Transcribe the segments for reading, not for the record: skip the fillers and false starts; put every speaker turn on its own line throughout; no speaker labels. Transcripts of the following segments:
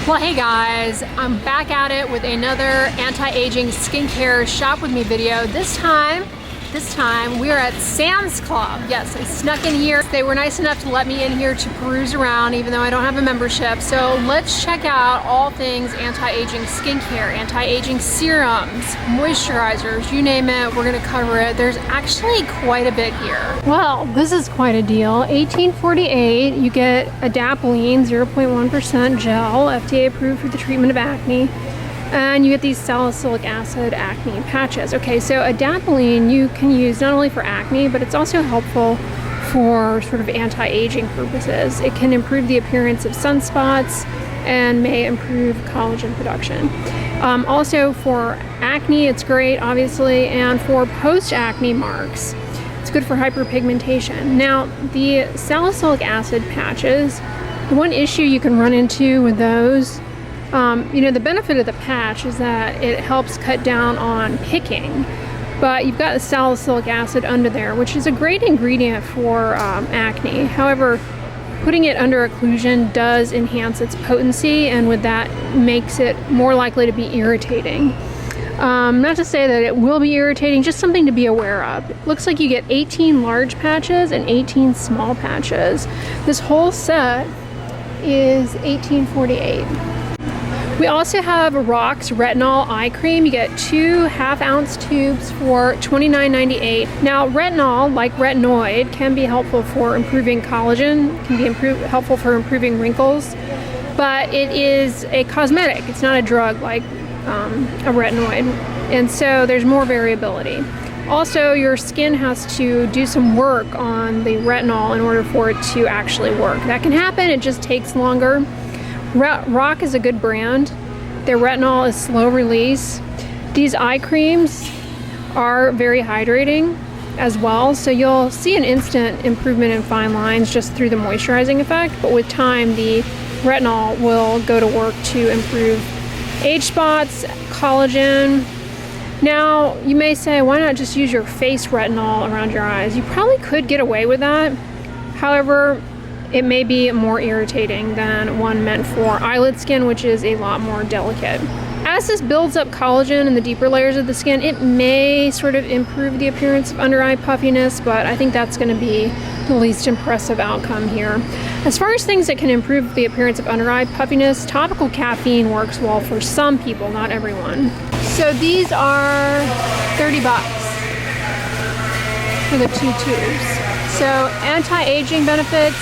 Well, hey guys, I'm back at it with another anti-aging skincare shop with me video. This time we are at Sam's Club. Yes, I snuck in here. They were nice enough to let me in here to peruse around even though I don't have a membership. So let's check out all things anti-aging skincare, anti-aging serums, moisturizers, you name it, we're gonna cover it. There's actually quite a bit here. Well, this is quite a deal. $18.48, you get Adapalene 0.1% gel, FDA approved for the treatment of acne. And you get these salicylic acid acne patches. Okay, so Adapalene you can use not only for acne, but it's also helpful for sort of anti-aging purposes. It can improve the appearance of sunspots and may improve collagen production. Also for acne, it's great, obviously, and for post-acne marks, it's good for hyperpigmentation. Now, the salicylic acid patches, the one issue you can run into with those, you know, the benefit of the patch is that it helps cut down on picking, but you've got the salicylic acid under there, which is a great ingredient for acne. However, putting it under occlusion does enhance its potency, and with that makes it more likely to be irritating. Not to say that it will be irritating, just something to be aware of. It looks like you get 18 large patches and 18 small patches. This whole set is $18.48. We also have Rox Retinol Eye Cream. You get 2 half-ounce tubes for $29.98. Now, retinol, like retinoid, can be helpful for improving collagen, can be helpful for improving wrinkles, but it is a cosmetic. It's not a drug like a retinoid, and so there's more variability. Also, your skin has to do some work on the retinol in order for it to actually work. That can happen, it just takes longer. Rock is a good brand. Their retinol is slow release. These eye creams are very hydrating as well, so you'll see an instant improvement in fine lines just through the moisturizing effect, but with time the retinol will go to work to improve age spots, collagen. Now, you may say, why not just use your face retinol around your eyes? You probably could get away with that. However, it may be more irritating than one meant for eyelid skin, which is a lot more delicate. As this builds up collagen in the deeper layers of the skin, it may sort of improve the appearance of under eye puffiness, but I think that's going to be the least impressive outcome here. As far as things that can improve the appearance of under eye puffiness, topical caffeine works well for some people, not everyone. So these are $30 for the 2 tubes. So anti-aging benefits.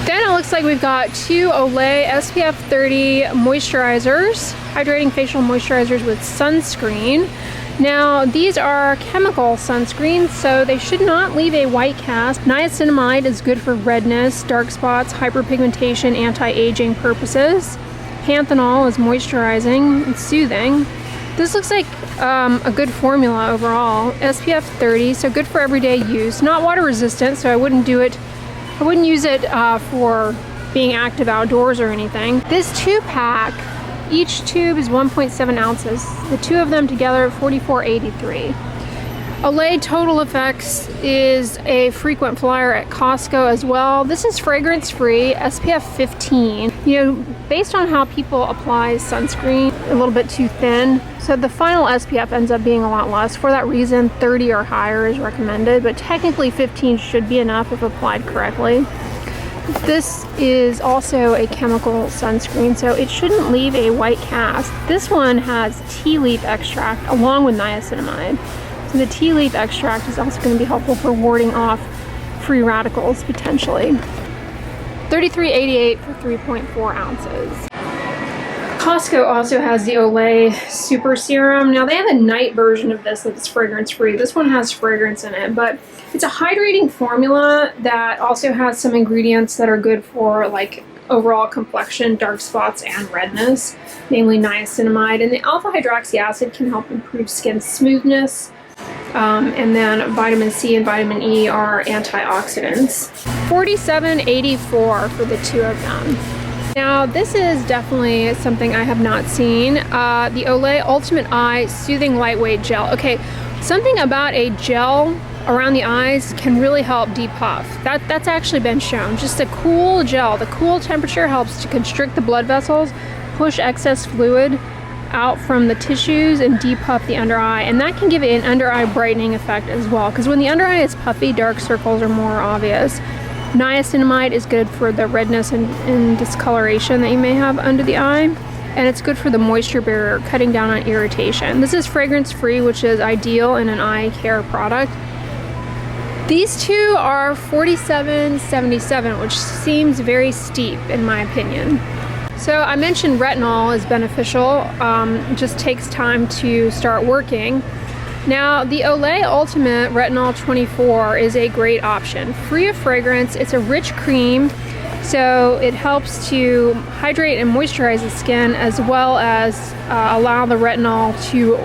Then it looks like we've got 2 Olay SPF 30 moisturizers, hydrating facial moisturizers with sunscreen. Now, these are chemical sunscreens, so they should not leave a white cast. Niacinamide is good for redness, dark spots, hyperpigmentation, anti-aging purposes. Panthenol is moisturizing and soothing. This looks like a good formula overall. SPF 30, so good for everyday use. Not water resistant, so I wouldn't use it for being active outdoors or anything. This 2-pack, each tube is 1.7 ounces. The 2 of them together, $44.83. Olay Total Effects is a frequent flyer at Costco as well. This is fragrance free, SPF 15. You know, based on how people apply sunscreen, a little bit too thin. So the final SPF ends up being a lot less. For that reason, 30 or higher is recommended, but technically 15 should be enough if applied correctly. This is also a chemical sunscreen, so it shouldn't leave a white cast. This one has tea leaf extract along with niacinamide. So the tea leaf extract is also going to be helpful for warding off free radicals potentially. $33.88 for 3.4 ounces. Costco also has the Olay Super Serum. Now they have a night version of this that's fragrance free. This one has fragrance in it, but it's a hydrating formula that also has some ingredients that are good for like overall complexion, dark spots, and redness, namely niacinamide. And the alpha hydroxy acid can help improve skin smoothness. And then vitamin C and vitamin E are antioxidants. $47.84 for the 2 of them. Now this is definitely something I have not seen. The Olay Ultimate Eye Soothing Lightweight Gel. Okay, something about a gel around the eyes can really help depuff. That's actually been shown. Just a cool gel, the cool temperature helps to constrict the blood vessels, push excess fluid out from the tissues, and depuff the under eye, and that can give it an under eye brightening effect as well, because when the under eye is puffy, dark circles are more obvious. Niacinamide is good for the redness and discoloration that you may have under the eye, and it's good for the moisture barrier, cutting down on irritation. This is fragrance free, which is ideal in an eye care product. These two are $47.77, which seems very steep in my opinion. So I mentioned retinol is beneficial, it just takes time to start working. Now the Olay Ultimate Retinol 24 is a great option. Free of fragrance, it's a rich cream, so it helps to hydrate and moisturize the skin, as well as allow the retinol to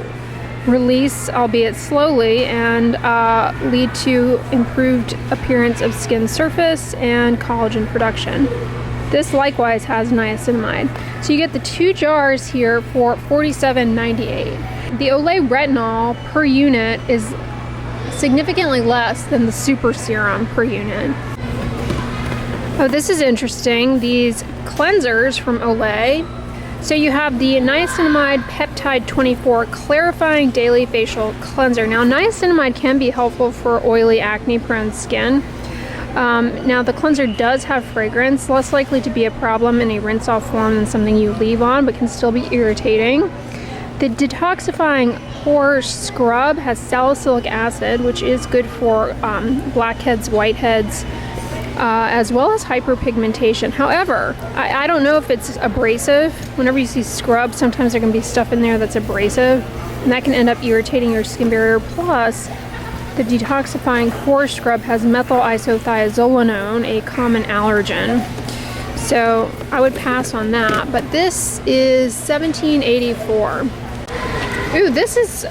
release, albeit slowly, and lead to improved appearance of skin surface and collagen production. This likewise has niacinamide. So you get the 2 jars here for $47.98. The Olay Retinol per unit is significantly less than the Super Serum per unit. Oh, this is interesting. These cleansers from Olay. So you have the Niacinamide Peptide 24 Clarifying Daily Facial Cleanser. Now, niacinamide can be helpful for oily, acne-prone skin. Now the cleanser does have fragrance, less likely to be a problem in a rinse-off form than something you leave on, but can still be irritating. The detoxifying pore scrub has salicylic acid, which is good for blackheads, whiteheads, as well as hyperpigmentation. However, I don't know if it's abrasive. Whenever you see scrub, sometimes there can be stuff in there that's abrasive, and that can end up irritating your skin barrier. Plus, the detoxifying pore scrub has methyl isothiazolinone, a common allergen. So I would pass on that, but this is $17.84. Ooh, this is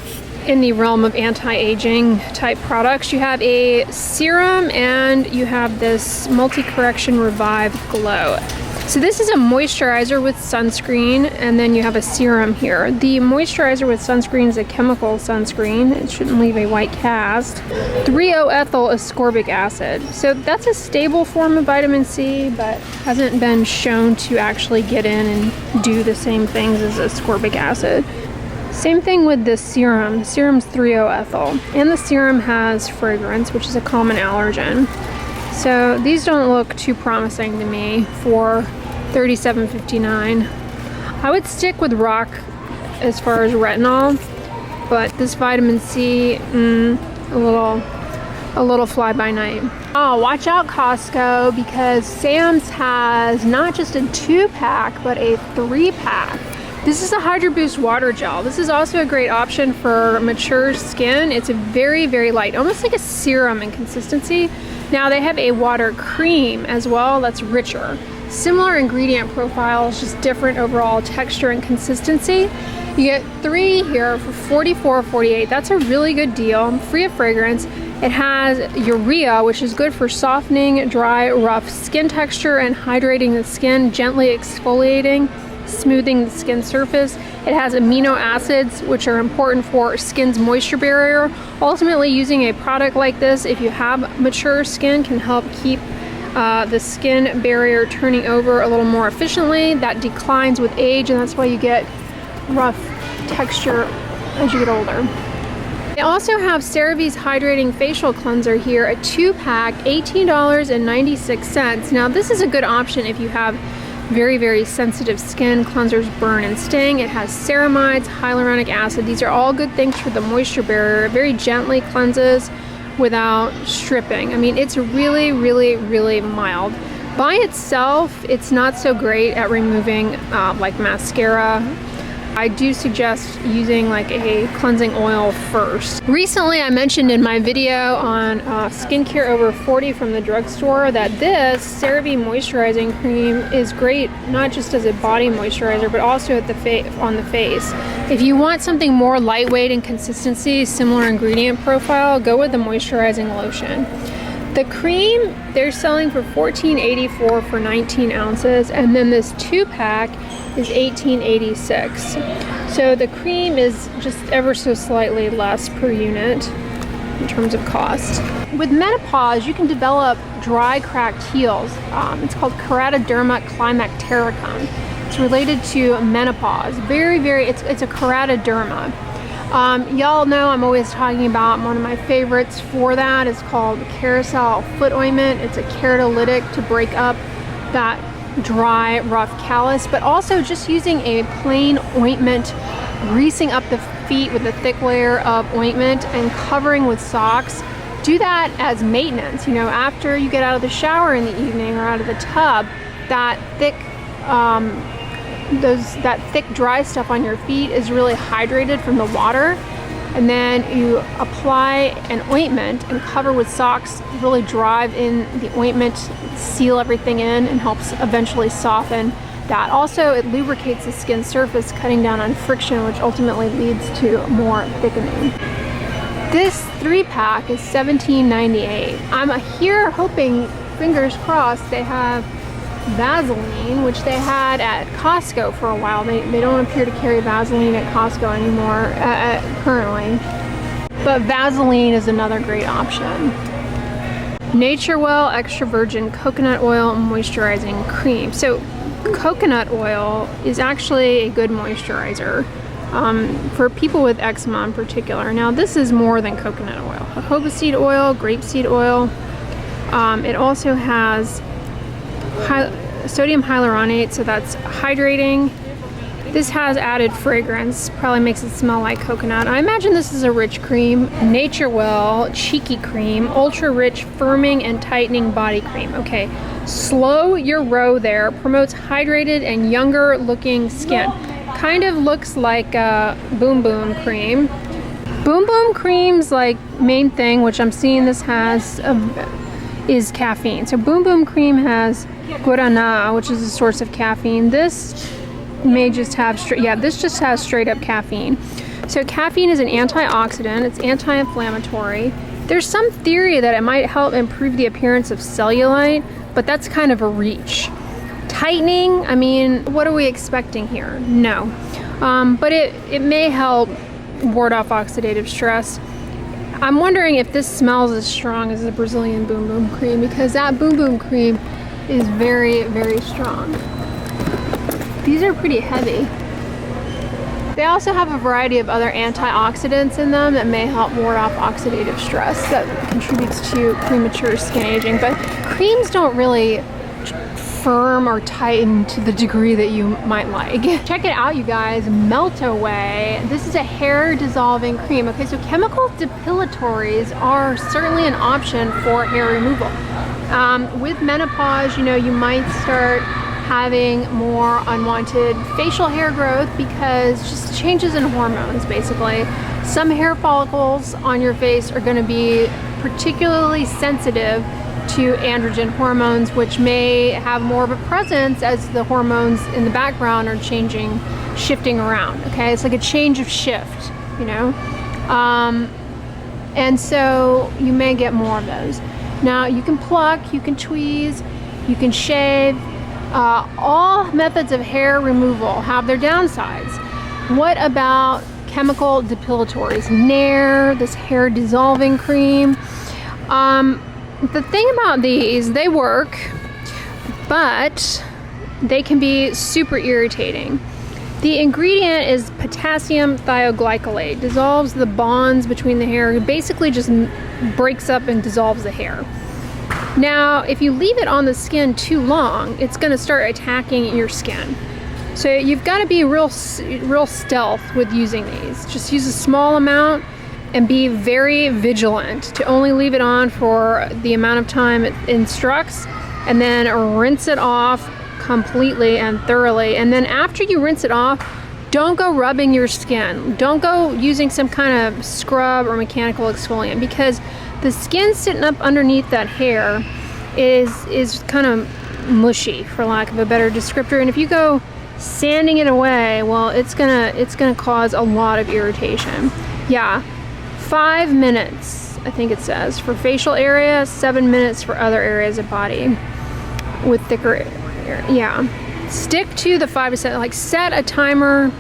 in the realm of anti-aging type products. You have a serum and you have this multi-correction Revive Glow. So this is a moisturizer with sunscreen, and then you have a serum here. The moisturizer with sunscreen is a chemical sunscreen. It shouldn't leave a white cast. 3-O-ethyl ascorbic acid. So that's a stable form of vitamin C, but hasn't been shown to actually get in and do the same things as ascorbic acid. Same thing with the serum. The serum's 3-O-ethyl, and the serum has fragrance, which is a common allergen. So these don't look too promising to me for $37.59. I would stick with Rock as far as retinol, but this vitamin C, a little fly by night. Oh, watch out Costco, because Sam's has not just a 2-pack, but a 3-pack. This is a Hydro Boost Water Gel. This is also a great option for mature skin. It's a very, very light, almost like a serum in consistency. Now they have a water cream as well that's richer. Similar ingredient profiles, just different overall texture and consistency. You get 3 here for $44.48. That's a really good deal, free of fragrance. It has urea, which is good for softening dry, rough skin texture and hydrating the skin, gently exfoliating, smoothing the skin surface. It has amino acids, which are important for skin's moisture barrier. Ultimately, using a product like this, if you have mature skin, can help keep the skin barrier turning over a little more efficiently. That declines with age, and that's why you get rough texture as you get older. They also have CeraVe's Hydrating Facial Cleanser here, a 2-pack, $18.96. Now this is a good option if you have very, very sensitive skin. Cleansers burn and sting. It has ceramides, hyaluronic acid. These are all good things for the moisture barrier. It very gently cleanses without stripping. I mean, it's really, really, really mild. By itself, it's not so great at removing like mascara. I do suggest using like a cleansing oil first. Recently, I mentioned in my video on skincare over 40 from the drugstore that this CeraVe moisturizing cream is great, not just as a body moisturizer, but also at the on the face. If you want something more lightweight and consistency, similar ingredient profile, go with the moisturizing lotion. The cream, they're selling for $14.84 for 19 ounces, and then this 2-pack is $18.86. So the cream is just ever so slightly less per unit. in terms of cost. With menopause, you can develop dry, cracked heels. It's called keratoderma climactericum. It's related to menopause. It's a keratoderma. Y'all know I'm always talking about one of my favorites for that is called Carousel Foot Ointment. It's a keratolytic to break up that dry, rough callus, but also just using a plain ointment, greasing up the feet with a thick layer of ointment and covering with socks. Do that as maintenance, you know, after you get out of the shower in the evening or out of the tub, that thick dry stuff on your feet is really hydrated from the water, and then you apply an ointment and cover with socks, really drive in the ointment, seal everything in, and helps eventually soften that. Also, it lubricates the skin surface, cutting down on friction, which ultimately leads to more thickening. This 3-pack is $17.98. I'm here hoping, fingers crossed, they have Vaseline, which they had at Costco for a while. They don't appear to carry Vaseline at Costco anymore currently, but Vaseline is another great option. Nature Well Extra Virgin Coconut Oil Moisturizing Cream. So coconut oil is actually a good moisturizer for people with eczema in particular. Now this is more than coconut oil. Jojoba seed oil, grapeseed oil. It also has sodium hyaluronate, so that's hydrating. This has added fragrance, probably makes it smell like coconut. I imagine this is a rich cream. Nature Well Cheeky Cream, ultra rich firming and tightening body cream. Okay, slow your row there, promotes hydrated and younger looking skin. Kind of looks like a Boom Boom cream. Boom Boom cream's like main thing, which I'm seeing this has is caffeine. So Boom Boom cream has guarana, which is a source of caffeine. This may just have this just has straight up caffeine. So caffeine is an antioxidant, it's anti-inflammatory. There's some theory that it might help improve the appearance of cellulite, but that's kind of a reach. Tightening, I mean, what are we expecting here? No. But it may help ward off oxidative stress. I'm wondering if this smells as strong as the Brazilian Boom Boom cream, because that Boom Boom cream is very, very strong. These are pretty heavy. They also have a variety of other antioxidants in them that may help ward off oxidative stress that contributes to premature skin aging, but creams don't really firm or tighten to the degree that you might like. Check it out, you guys. Melt Away. This is a hair dissolving cream. Okay, so chemical depilatories are certainly an option for hair removal. With menopause, you know, you might start having more unwanted facial hair growth because just changes in hormones, basically. Some hair follicles on your face are going to be particularly sensitive to androgen hormones, which may have more of a presence as the hormones in the background are shifting around. Okay, it's like a change of shift, you know, and so you may get more of those. Now you can pluck, you can tweeze, you can shave. All methods of hair removal have their downsides. What about chemical depilatories? Nair, this hair dissolving cream. The thing about these, they work, but they can be super irritating. The ingredient is potassium thioglycolate, dissolves the bonds between the hair, it basically just breaks up and dissolves the hair. Now, if you leave it on the skin too long, it's going to start attacking your skin. So you've got to be real stealth with using these. Just use a small amount and be very vigilant to only leave it on for the amount of time it instructs, and then rinse it off completely and thoroughly. And then after you rinse it off, don't go rubbing your skin. Don't go using some kind of scrub or mechanical exfoliant, because the skin sitting up underneath that hair is kind of mushy, for lack of a better descriptor. And if you go sanding it away, well, it's gonna cause a lot of irritation. Yeah, 5 minutes, I think it says, for facial area, 7 minutes for other areas of body with thicker hair. Yeah, stick to the 5 to 7, like set a timer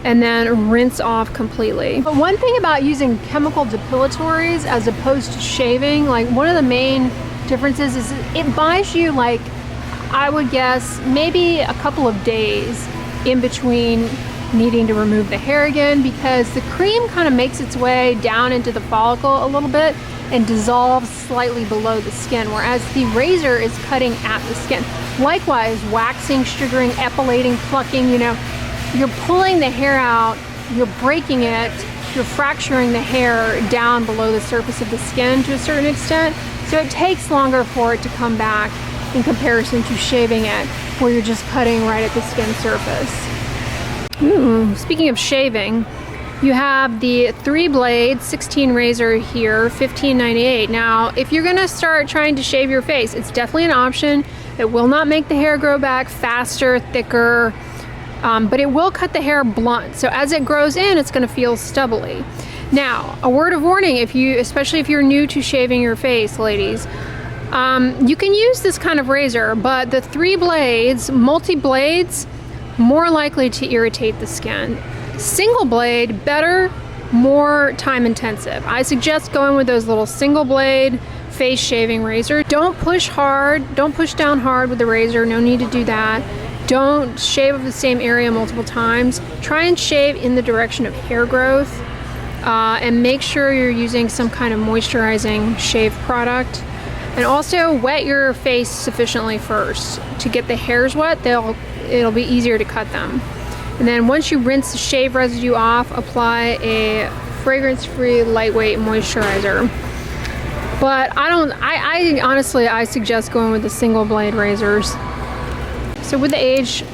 and then rinse off completely. But one thing about using chemical depilatories as opposed to shaving, like one of the main differences is it buys you, like, I would guess maybe a couple of days in between needing to remove the hair again, because the cream kind of makes its way down into the follicle a little bit and dissolves slightly below the skin, whereas the razor is cutting at the skin. Likewise, waxing, sugaring, epilating, plucking, you know, you're pulling the hair out, you're breaking it, you're fracturing the hair down below the surface of the skin to a certain extent, so it takes longer for it to come back in comparison to shaving it, where you're just cutting right at the skin surface. Speaking of shaving, you have the 3-blade 16 razor here, $15.98. Now, if you're gonna start trying to shave your face, it's definitely an option. It will not make the hair grow back faster, thicker, but it will cut the hair blunt. So as it grows in, it's gonna feel stubbly. Now, a word of warning, especially if you're new to shaving your face, ladies, you can use this kind of razor, but the 3 blades, multi-blades, more likely to irritate the skin. Single blade, better, more time intensive. I suggest going with those little single blade face shaving razor. Don't push hard, don't push down hard with the razor, no need to do that. Don't shave the same area multiple times. Try and shave in the direction of hair growth, and make sure you're using some kind of moisturizing shave product. And also wet your face sufficiently first. To get the hairs wet, it'll be easier to cut them. And then once you rinse the shave residue off, apply a fragrance-free lightweight moisturizer. But I honestly suggest going with the single blade razors. So with the age,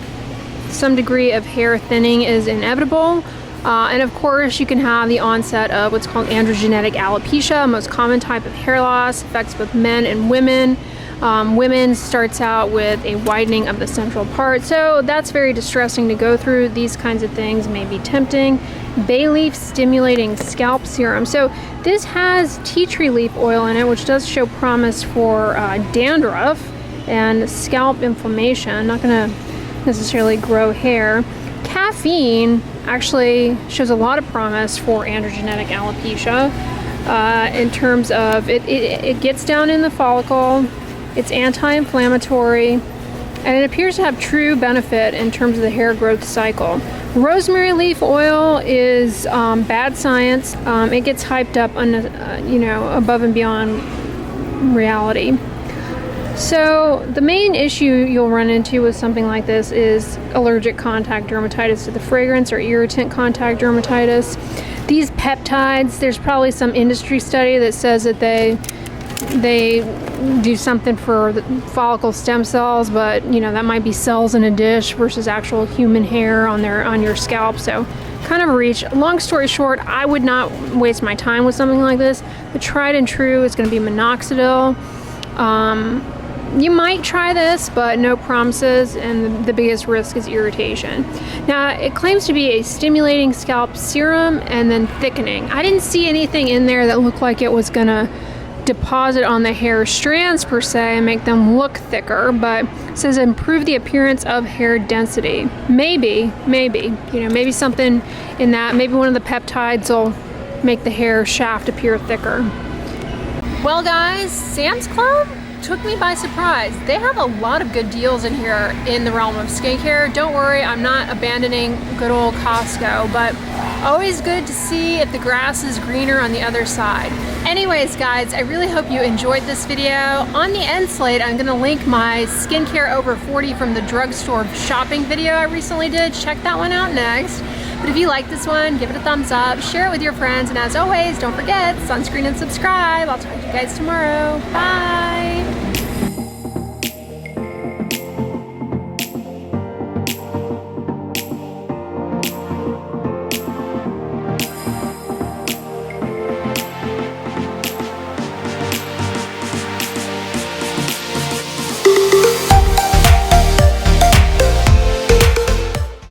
some degree of hair thinning is inevitable. And of course, you can have the onset of what's called androgenetic alopecia, most common type of hair loss, affects both men and women. Women starts out with a widening of the central part, so that's very distressing to go through. These kinds of things may be tempting. Bay leaf stimulating scalp serum. So this has tea tree leaf oil in it, which does show promise for dandruff and scalp inflammation. Not going to necessarily grow hair. Caffeine actually shows a lot of promise for androgenetic alopecia in terms of it gets down in the follicle. It's anti-inflammatory, and it appears to have true benefit in terms of the hair growth cycle. Rosemary leaf oil is bad science. It gets hyped up above and beyond reality. So the main issue you'll run into with something like this is allergic contact dermatitis to the fragrance, or irritant contact dermatitis. These peptides, there's probably some industry study that says that they do something for the follicle stem cells, but that might be cells in a dish versus actual human hair on your scalp. So kind of a reach. Long story short, I would not waste my time with something like this. The tried and true is going to be minoxidil. You might try this, but no promises, and the biggest risk is irritation. Now, it claims to be a stimulating scalp serum and then thickening. I didn't see anything in there that looked like it was gonna deposit on the hair strands per se and make them look thicker, but it says improve the appearance of hair density. Maybe something in that. Maybe one of the peptides will make the hair shaft appear thicker. Well guys, Sam's Club took me by surprise. They have a lot of good deals in here in the realm of skincare. Don't worry, I'm not abandoning good old Costco, but always good to see if the grass is greener on the other side. Anyways guys, I really hope you enjoyed this video. On the end slate, I'm gonna link my skincare over 40 from the drugstore shopping video I recently did. Check that one out next. But if you like this one, give it a thumbs up, share it with your friends, and as always, don't forget, sunscreen and subscribe. I'll talk to you guys tomorrow. Bye!